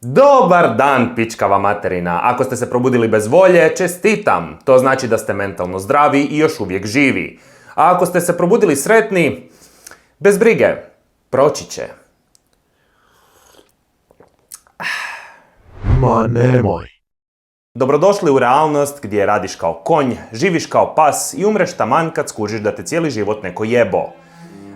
Dobar dan, pičkava materina. Ako ste se probudili bez volje, čestitam. To znači da ste mentalno zdravi i još uvijek živi. A ako ste se probudili sretni, bez brige, proći će. Ma nemoj. Dobrodošli u realnost gdje radiš kao konj, živiš kao pas i umreš taman kad skužiš da te cijeli život neko jebo.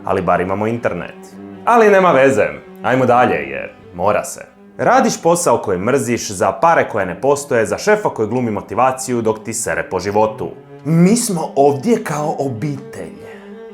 Ali bar imamo internet. Ali nema veze, ajmo dalje jer mora se. Radiš posao koji mrziš, za pare koje ne postoje, za šefa koji glumi motivaciju dok ti sere po životu. Mi smo ovdje kao obitelj.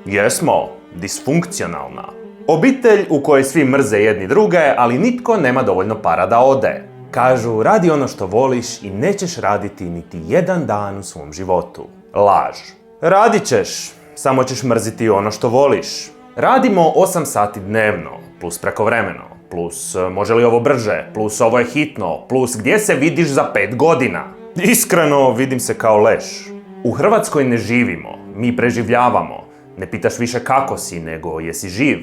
Jesmo, disfunkcionalna. Obitelj u kojoj svi mrze jedni druge, ali nitko nema dovoljno para da ode. Kažu, radi ono što voliš i nećeš raditi niti jedan dan u svom životu. Laž. Radit ćeš, samo ćeš mrziti ono što voliš. Radimo 8 sati dnevno, plus prekovremeno, plus može li ovo brže, plus ovo je hitno, plus gdje se vidiš za 5 godina. Iskreno, vidim se kao leš. U Hrvatskoj ne živimo, mi preživljavamo. Ne pitaš više kako si, nego jesi živ.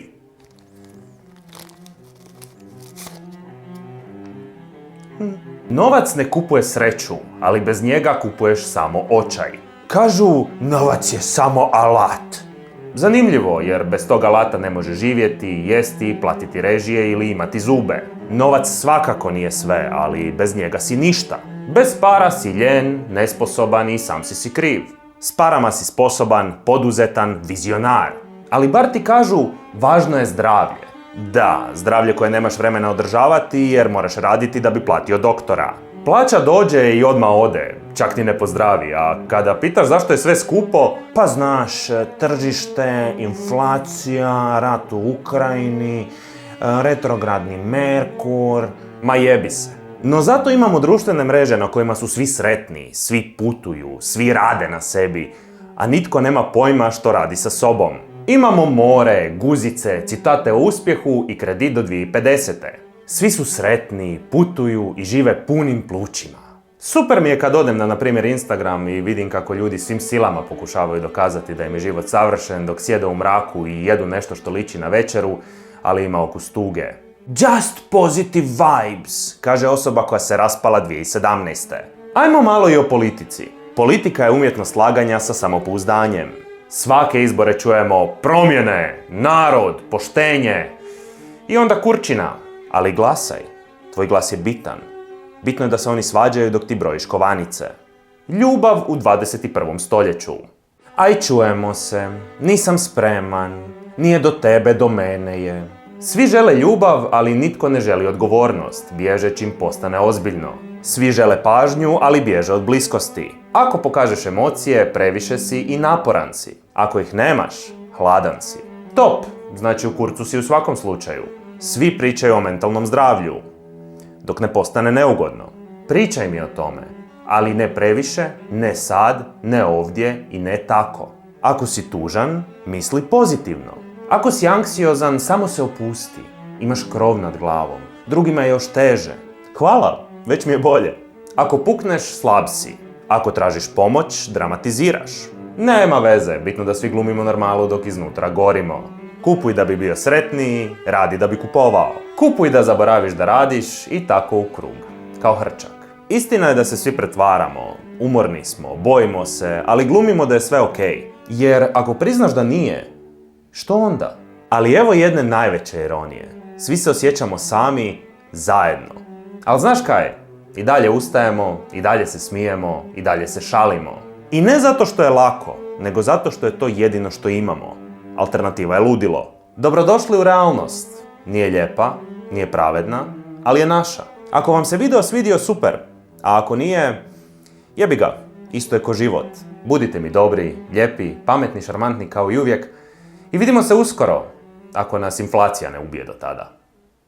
Novac ne kupuje sreću, ali bez njega kupuješ samo očaj. Kažu, novac je samo alat. Zanimljivo, jer bez tog alata ne može živjeti, jesti, platiti režije ili imati zube. Novac svakako nije sve, ali bez njega si ništa. Bez para si ljen, nesposoban i sam si kriv. S parama si sposoban, poduzetan, vizionar. Ali bar ti kažu, važno je zdravlje. Da, zdravlje koje nemaš vremena održavati jer moraš raditi da bi platio doktora. Plaća dođe i odmah ode, čak ti ne pozdravi, a kada pitaš zašto je sve skupo, pa znaš, tržište, inflacija, rat u Ukrajini, retrogradni Merkur, ma jebi se. No zato imamo društvene mreže na kojima su svi sretni, svi putuju, svi rade na sebi, a nitko nema pojma što radi sa sobom. Imamo more, guzice, citate o uspjehu i kredit do 2050. Svi su sretni, putuju i žive punim plućima. Super mi je kad odem na primjer Instagram i vidim kako ljudi svim silama pokušavaju dokazati da im je život savršen dok sjede u mraku i jedu nešto što liči na večeru, ali ima okus tuge. Just positive vibes, kaže osoba koja se raspala 2017. Ajmo malo i o politici. Politika je umjetnost slaganja sa samopouzdanjem. Svake izbore čujemo promjene, narod, poštenje i onda kurčina. Ali glasaj, tvoj glas je bitan. Bitno je da se oni svađaju dok ti brojiš kovanice. Ljubav u 21. stoljeću. Aj čujemo se, nisam spreman, nije do tebe, do mene je. Svi žele ljubav, ali nitko ne želi odgovornost, bježe čim postane ozbiljno. Svi žele pažnju, ali bježe od bliskosti. Ako pokažeš emocije, previše si i naporan si. Ako ih nemaš, hladan si. Top, znači u kurcu si u svakom slučaju. Svi pričaju o mentalnom zdravlju, dok ne postane neugodno. Pričaj mi o tome, ali ne previše, ne sad, ne ovdje i ne tako. Ako si tužan, misli pozitivno. Ako si anksiozan, samo se opusti. Imaš krov nad glavom, drugima je još teže. Hvala, već mi je bolje. Ako pukneš, slab si. Ako tražiš pomoć, dramatiziraš. Nema veze, bitno da svi glumimo normalu dok iznutra gorimo. Kupuj da bi bio sretniji, radi da bi kupovao. Kupuj da zaboraviš da radiš i tako u krug, kao hrčak. Istina je da se svi pretvaramo, umorni smo, bojimo se, ali glumimo da je sve okej. Jer ako priznaš da nije, što onda? Ali evo jedne najveće ironije. Svi se osjećamo sami, zajedno. Ali znaš kaj? I dalje ustajemo, i dalje se smijemo, i dalje se šalimo. I ne zato što je lako, nego zato što je to jedino što imamo. Alternativa je ludilo. Dobrodošli u realnost. Nije lijepa, nije pravedna, ali je naša. Ako vam se video svidio, super. A ako nije, jebi ga. Isto je ko život. Budite mi dobri, lijepi, pametni, šarmantni kao i uvijek. I vidimo se uskoro, ako nas inflacija ne ubije do tada.